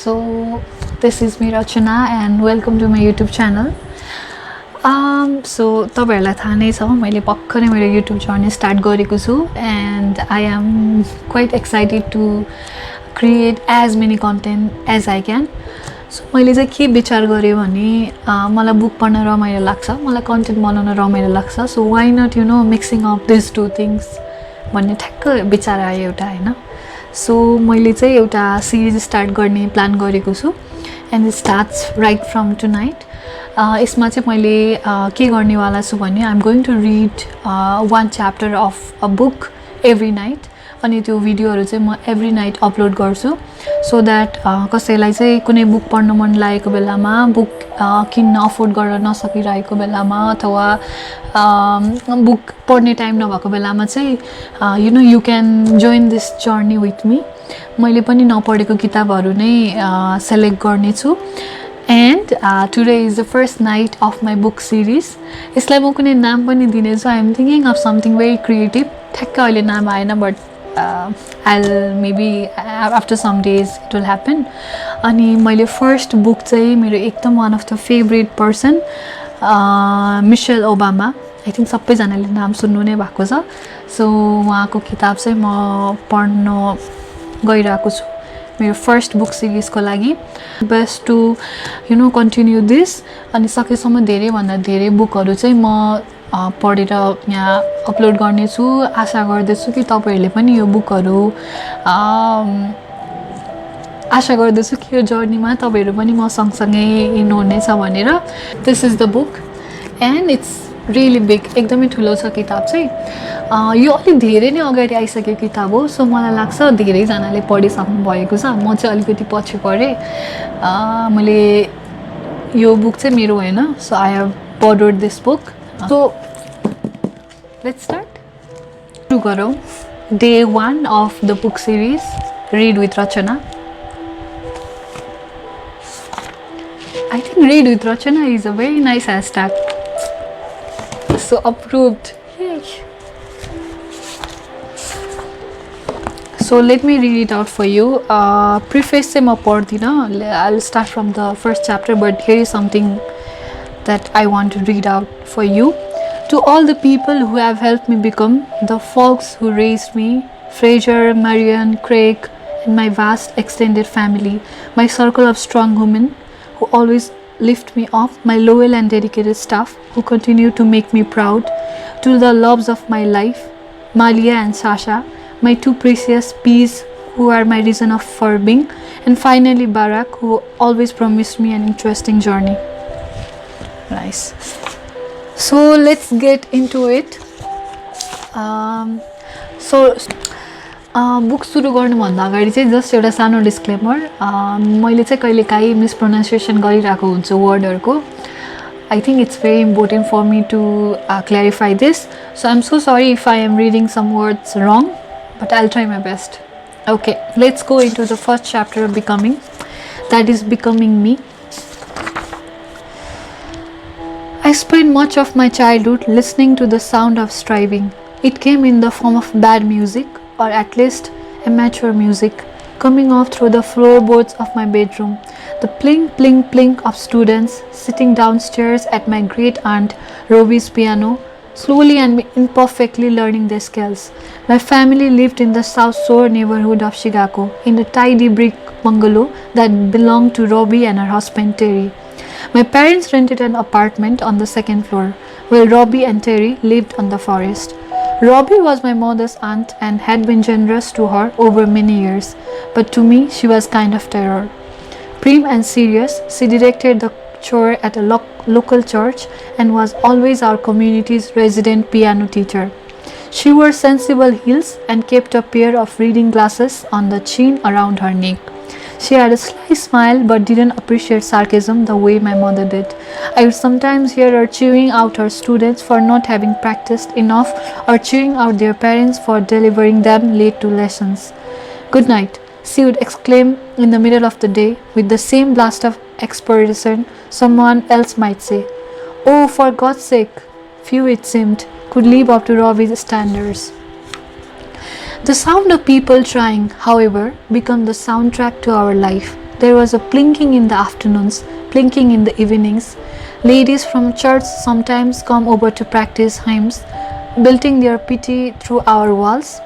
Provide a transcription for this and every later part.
So this is me Rachana and welcome to my YouTube channel. So तपाईहरुलाई थाहा नै छ मैले भर्खरै मेरो YouTube जर्नी स्टार्ट गरेको छु and I am quite excited to create as many content as I can. So मैले चाहिँ के विचार गरे भने मलाई बुक पढ्न रमाइलो लाग्छ, मलाई कन्टेन्ट बनाउन रमाइलो लाग्छ. So why not mixing up these two things भन्ने ठ्याक्क विचार आयो एउटा हैन. So मैले चाहिँ एउटा सिरिज स्टार्ट गर्ने प्लान गरेको छु and it starts right from tonight. यसमा चाहिँ मैले के गर्नेवाला छु भने I'm going to read one chapter of a book every night. अनि त्यो भिडियोहरु चाहिँ म एभ्री नाइट अपलोड गर्छु सो दैट कसैलाई चाहिँ कुनै बुक पढ्न मन लागेको बेलामा बुक किन्न अफोर्ड गर्न नसकिरहेको बेलामा अथवा बुक पढ्ने टाइम नभएको बेलामा चाहिँ you can join this journey with me. मैले पनि नपढेको किताबहरु नै सेलेक्ट गर्ने छु and today is the first night of my book series. यसलाई म कुनै नाम पनि दिने छु. I am thinking of something very creative. ठ्याक्क अहिले नाम आएन but I'll maybe after some days it will happen. अनि मैले फर्स्ट बुक चाहिँ मेरो एकदम one of the favorite person Michelle Obama. I think सबैजनाले नाम सुन्नु नै भएको छ. सो उहाँको किताब चाहिँ म पढ्न गइरहेको छु मेरो फर्स्ट बुक सिरिजको लागि. बेस्ट टु कन्टिन्यू दिस अनि सकेसम्म धेरै भन्दा धेरै बुकहरु चाहिँ म पढेर यहाँ अपलोड गर्ने छु. आशा गर्दैछु कि तपाईहरुले पनि यो बुकहरु आशा गर्दैछु कि यो जर्नीमा तपाईहरु पनि म सँगसँगै हिँड्नुहुनेछ भनेर. This is the book and it's really big. एकदमै ठुलो छ किताब चाहिँ. यो अलि धेरै नै अगाडि आइसकेको किताब हो सो मलाई लाग्छ धेरै जनाले पढिसक्नु भएको छ. म चाहिँ अलिकति पछि पढे. मैले यो बुक चाहिँ मेरो हैन so I have borrowed this book. So let's start. To garo day 1 of the book series Read with Rachana. I think Read with Rachana is a very nice hashtag. So approved. Yay. So let me read it out for you. Preface se ma padina. I'll start from the first chapter, but here is something that I want to read out for you. To all the people who have helped me become, the folks who raised me, Fraser, Marian, Craig, and my vast extended family, my circle of strong women who always lift me up, my loyal and dedicated staff who continue to make me proud, to the loves of my life, Malia and Sasha, my two precious peas who are my reason for being, and finally Barak who always promised me an interesting journey. Nice. So let's get into it. Book सुरु गर्नुभन्दा अगाडि चाहिँ just एउटा सानो disclaimer. मैले चाहिँ कहिलेकाहीँ मिसप्रोनाउन्सिएसन गरिरहेको हुन्छु वर्डहरुको. I think it's very important for me to clarify this. So I'm so sorry if I am reading some words wrong, but I'll try my best. Okay, let's go into the first chapter of Becoming. That is Becoming Me. I spent much of my childhood listening to the sound of striving. It came in the form of bad music, or at least amateur music, coming off through the floorboards of my bedroom. The plink, plink, plink of students sitting downstairs at my great aunt Roby's piano, slowly and imperfectly learning their skills. My family lived in the South Shore neighborhood of Chicago, in a tidy brick bungalow that belonged to Roby and her husband Terry. My parents rented an apartment on the second floor, while Robbie and Terry lived on the forest. Robbie was my mother's aunt and had been generous to her over many years, but to me she was kind of terror. Prim and serious, she directed the chore at a local church and was always our community's resident piano teacher. She wore sensible heels and kept a pair of reading glasses on the chin around her neck. She had a sly smile but didn't appreciate sarcasm the way my mother did. I would sometimes hear her chewing out her students for not having practiced enough or chewing out their parents for delivering them late to lessons. "Good night," she would exclaim in the middle of the day with the same blast of expression someone else might say. Oh, for God's sake, few it seemed could live up to Robbie's standards. The sound of people trying, however, became the soundtrack to our life. There was a plinking in the afternoons, plinking in the evenings. Ladies from church sometimes come over to practice hymns, belting their pity through our walls.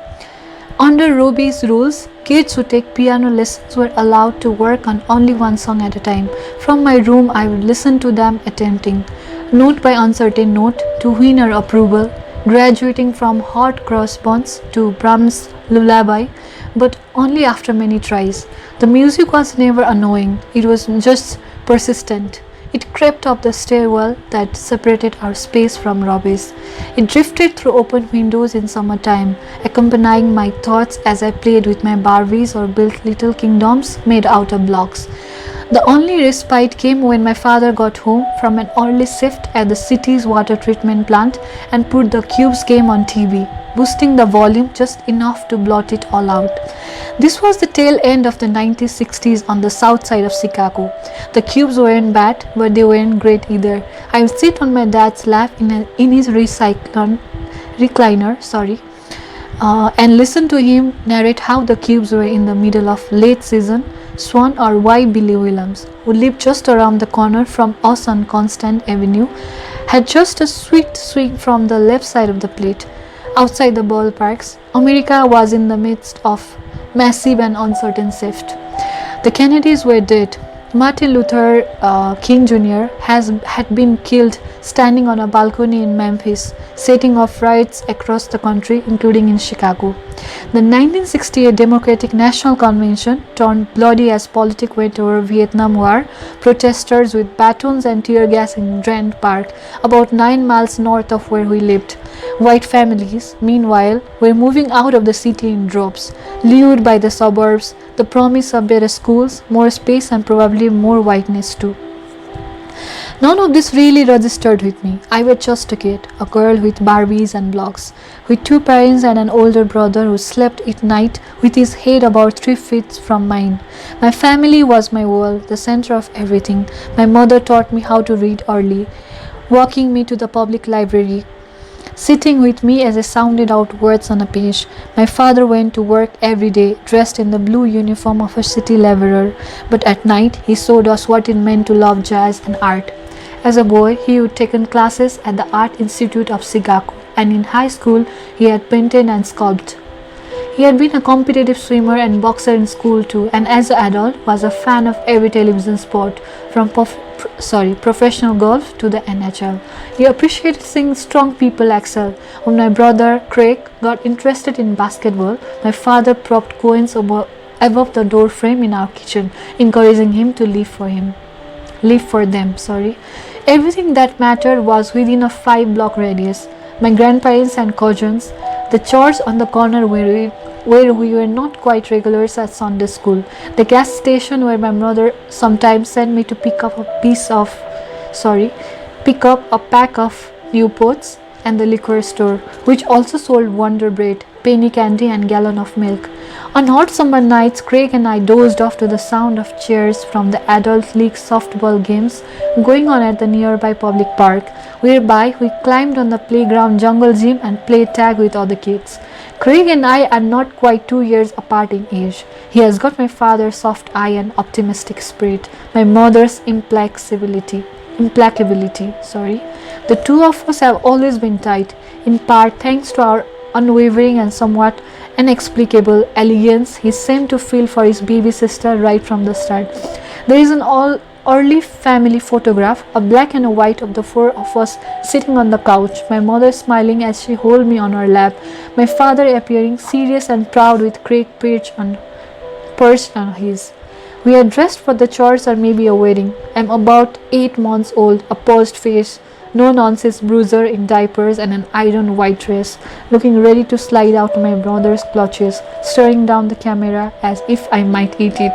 Under Roby's rules, kids who take piano lessons were allowed to work on only one song at a time. From my room, I would listen to them attempting, note by uncertain note, to win her approval, graduating from hot cross buns to Brahms' lullaby, but only after many tries. The music was never annoying, it was just persistent. It crept up the stairwell that separated our space from Robbie's. It drifted through open windows in summertime, accompanying my thoughts as I played with my Barbies or built little kingdoms made out of blocks. The only respite came when my father got home from an early shift at the city's water treatment plant and put the Cubes game on TV, boosting the volume just enough to blot it all out. This was the tail end of the 1960s on the south side of Chicago. The Cubes weren't bad, but they weren't great either. I would sit on my dad's lap in his recliner, and listen to him narrate how the Cubes were in the middle of late season Swan or Y. Billy Williams, who lived just around the corner from us on Constant Avenue, had just a sweet swing from the left side of the plate. Outside the ballparks, America was in the midst of massive and uncertain shift. The Kennedys were dead. Martin Luther King Jr. had been killed standing on a balcony in Memphis, setting off riots across the country, including in Chicago. The 1968 Democratic National Convention turned bloody as politics went over Vietnam War. Protesters with batons and tear gas in Grand Park, about 9 miles north of where we lived. White families, meanwhile, were moving out of the city in droves, lured by the suburbs, the promise of better schools, more space, and probably more whiteness too. None of this really registered with me. I was just a kid, a girl with Barbies and blocks, with 2 parents and an older brother who slept at night with his head about 3 feet from mine. My family was my world, the center of everything. My mother taught me how to read early, walking me to the public library, sitting with me as I sounded out words on a page. My father went to work every day, dressed in the blue uniform of a city laborer, but at night he showed us what it meant to love jazz and art. As a boy, he would taken classes at the Art Institute of Chicago, and in high school he had painted and sculpted. He had been a competitive swimmer and boxer in school too, and as an adult was a fan of every television sport, from professional golf to the NHL. He appreciated seeing strong people excel. When my brother Craig got interested in basketball, my father propped coins above the door frame in our kitchen, encouraging him to live for them. Everything that mattered was within a 5-block radius. My grandparents and cousins, the church on the corner where we were not quite regulars at Sunday school, the gas station where my mother sometimes sent me to pick up a pack of Newports, and the liquor store, which also sold Wonder Bread, penny candy, and gallon of milk. On hot summer nights, Craig and I dozed off to the sound of cheers from the adult league softball games going on at the nearby public park, whereby we climbed on the playground jungle gym and played tag with other kids. Craig and I are not quite 2 years apart in age. He has got my father's soft eye and optimistic spirit, my mother's implacability. The two of us have always been tight, in part thanks to our unwavering and somewhat inexplicable allegiance he seemed to feel for his baby sister right from the start. There is an early family photograph, a black and a white, of the 4 of us sitting on the couch, my mother smiling as she held me on her lap, my father appearing serious and proud with Craig perched on his. We are dressed for the church or maybe a wedding. I am about 8 months old, a pursed face, no-nonsense bruiser in diapers and an iron white dress, looking ready to slide out of my brother's clutches, staring down the camera as if I might eat it.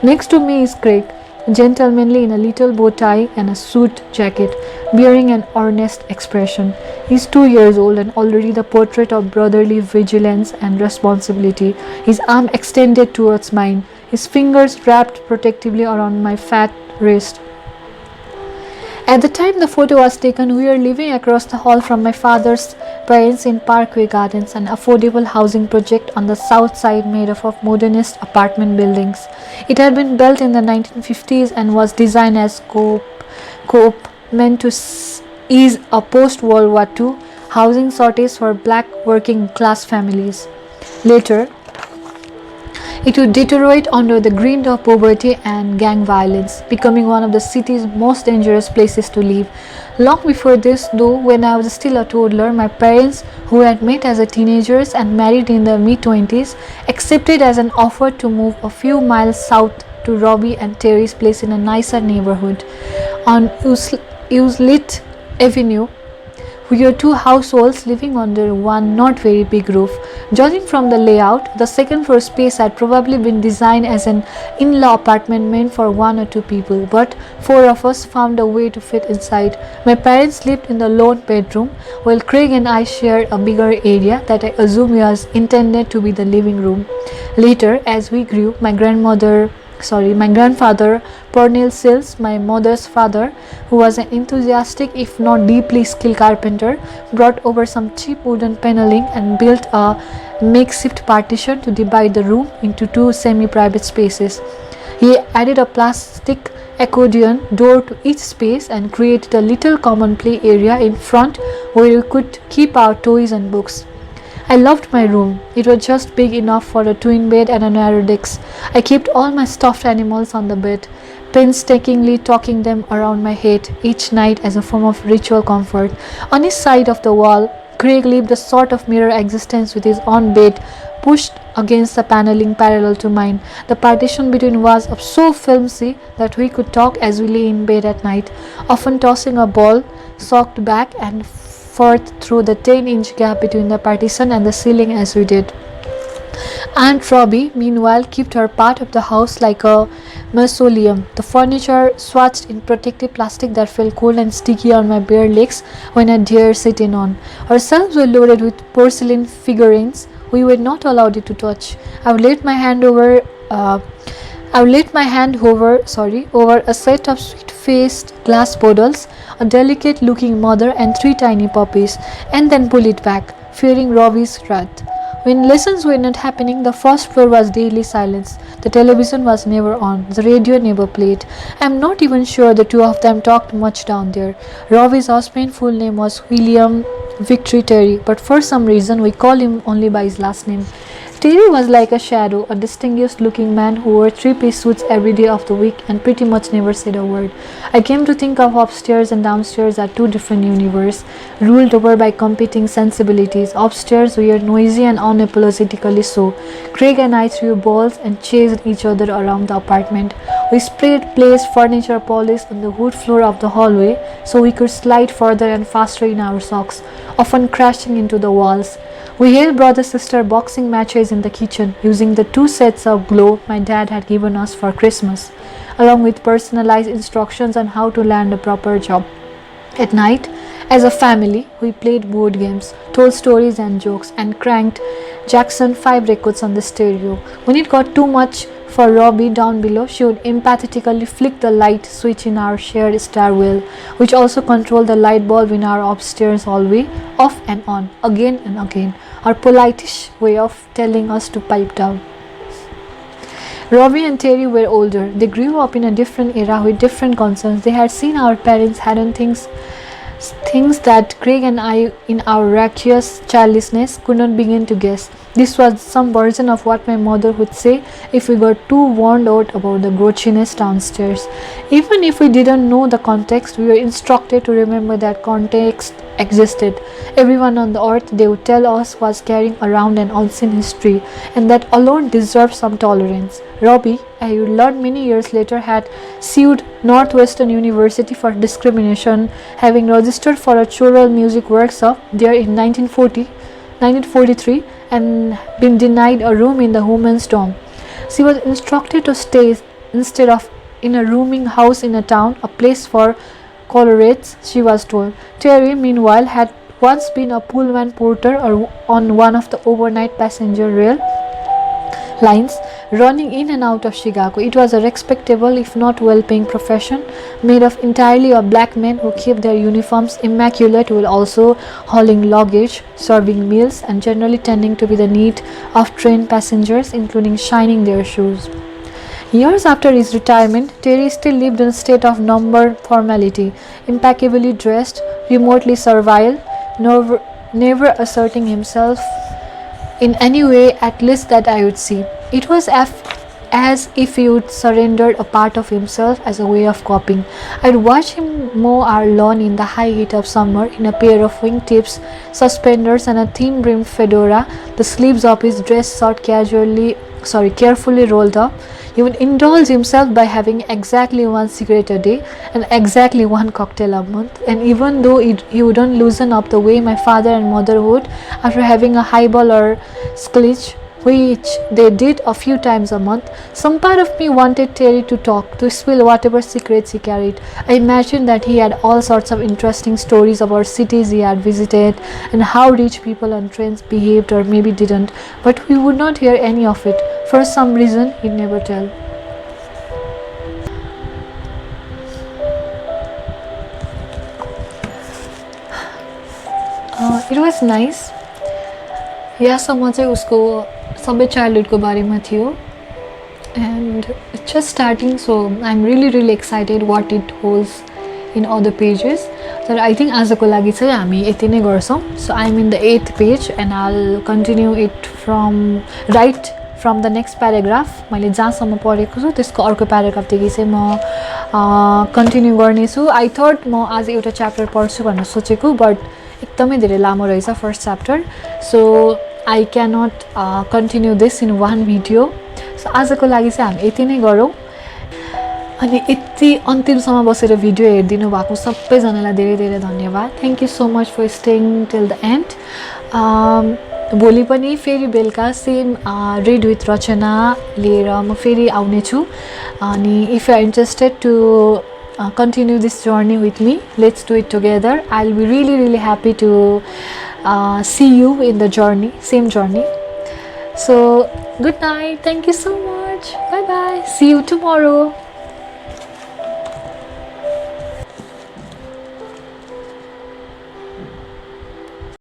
Next to me is Craig, gentlemanly in a little bow tie and a suit jacket, bearing an earnest expression. He is 2 years old and already the portrait of brotherly vigilance and responsibility, his arm extended towards mine, his fingers wrapped protectively around my fat wrist. At the time the photo was taken, we were living across the hall from my father's parents in Parkway Gardens, an affordable housing project on the south side made up of modernist apartment buildings. It had been built in the 1950s and was designed as coop meant to ease a post-World War II housing shortage for black working class families. Later, it would deteriorate under the grind of poverty and gang violence, becoming one of the city's most dangerous places to live. Long before this, though, when I was still a toddler, my parents, who had met as teenagers and married in their mid-20s, accepted as an offer to move a few miles south to Robbie and Terry's place in a nicer neighborhood on Uslit Avenue. We were two households living under one not very big roof. Judging from the layout, the second floor space had probably been designed as an in-law apartment meant for 1 or 2 people, but 4 of us found a way to fit inside. My parents slept in the lone bedroom, while Craig and I shared a bigger area that I assume was intended to be the living room. Later, as we grew, my grandfather, Pernell Sills, my mother's father, who was an enthusiastic if not deeply skilled carpenter, brought over some cheap wooden paneling and built a makeshift partition to divide the room into 2 semi-private spaces. He added a plastic accordion door to each space and created a little common play area in front where we could keep our toys and books. I loved my room. It was just big enough for a twin bed and a narrow desk. I kept all my stuffed animals on the bed, painstakingly tucking them around my head each night as a form of ritual comfort. On his side of the wall, Craig lived a sort of mirror existence with his own bed pushed against the paneling parallel to mine. The partition between was so flimsy that we could talk as we lay in bed at night, often tossing a ball socked back and forth through the 10-inch gap between the partition and the ceiling as we did. Aunt Robbie, meanwhile, kept her part of the house like a mausoleum, the furniture swathed in protective plastic that felt cold and sticky on my bare legs when I dared sit in on. Our shelves were loaded with porcelain figurines we were not allowed to touch. I would let my hand hover over a set of sweet-faced glass bottles, a delicate-looking mother and 3 tiny puppies, and then pull it back, fearing Robbie's wrath. When lessons were not happening, the first floor was deadly silence. The television was never on. The radio never played. I am not even sure the 2 of them talked much down there. Robbie's husband's full name was William Victory Terry, but for some reason we called him only by his last name. Terry was like a shadow, a distinguished-looking man who wore 3-piece suits every day of the week and pretty much never said a word. I came to think of upstairs and downstairs as 2 different universes, ruled over by competing sensibilities. Upstairs we were noisy and unapologetically so. Craig and I threw balls and chased each other around the apartment. We placed furniture polish on the wood floor of the hallway so we could slide further and faster in our socks, often crashing into the walls. We held brother-sister boxing matches in the kitchen using the 2 sets of glove my dad had given us for Christmas, along with personalized instructions on how to land a proper job. At night, as a family, we played board games, told stories and jokes, and cranked Jackson 5 records on the stereo. When it got too much for Robbie down below, she would empathetically flick the light switch in our shared stairwell, which also controlled the light bulb in our upstairs hallway, off and on, again and again, our politish way of telling us to pipe down. Robbie and Terry were older. They grew up in a different era with different concerns. They had seen our parents hadn't things that Craig and I, in our raucous childishness, could not begin to guess. This was some version of what my mother would say if we got too worn out about the grouchiness downstairs. Even if we didn't know the context, we were instructed to remember that context existed. Everyone on the earth, they would tell us, was carrying around an unseen history, and that alone deserved some tolerance. Robbie, I learned many years later, had sued Northwestern University for discrimination, having registered for a choral music workshop there in 1943 and been denied a room in the women's dorm. She was instructed to stay instead of in a rooming house in a town, a place for Colorados, she was told. Terry, meanwhile, had once been a Pullman porter on one of the overnight passenger rail lines running in and out of Chicago. It was a respectable, if not well-paying profession, made up entirely of black men who kept their uniforms immaculate while also hauling luggage, serving meals, and generally tending to be the need of train passengers, including shining their shoes. Years after his retirement, Terry still lived in a state of number formality, impeccably dressed, remotely servile, never asserting himself in any way, at least that I would see. It was as if he would surrendered a part of himself as a way of coping. I'd watch him mow our lawn in the high heat of summer in a pair of wingtips, suspenders, and a thin-brimmed fedora, the sleeves of his dress shirt carefully rolled up. He would indulge himself by having exactly one cigarette a day and exactly one cocktail a month. And even though he wouldn't loosen up the way my father and mother would after having a highball or scotch, which they did a few times a month, some part of me wanted Terry to talk, to spill whatever secrets he carried. I imagined that he had all sorts of interesting stories about cities he had visited and how rich people on trains behaved or maybe didn't, but we would not hear any of it. For some reason, he'd never tell. It was nice. यहाँसम्म चाहिँ उसको सबै चाइल्डहुडको बारेमा थियो and it's just starting, so I'm really excited what it holds in other pages. तर I think आजको लागि चाहिँ हामी यति नै गर्छौँ. So I'm in the 8th page and I'll continue it from the next paragraph. मैले जहाँसम्म पढेको छु त्यसको अर्को प्याराग्राफदेखि चाहिँ म कन्टिन्यू गर्नेछु. I thought म आज एउटा च्याप्टर पढ्छु भनेर सोचेको, बट एकदमै धेरै लामो रहेछ first chapter, so I cannot continue this in one video. So आजको लागि चाहिँ हामी यति नै गरौँ. अनि यति अन्तिमसम्म बसेर भिडियो हेरिदिनु भएको सबैजनालाई धेरै धन्यवाद. Thank you so much for staying till the end. भोलि पनि फेरि बेलुका सेम रिड विथ रचना लिएर म फेरि आउनेछु. अनि if you are interested to continue this journey with me, let's do it together. I'll be really happy to see you in the same journey. So good night, thank you so much, bye bye, see you tomorrow.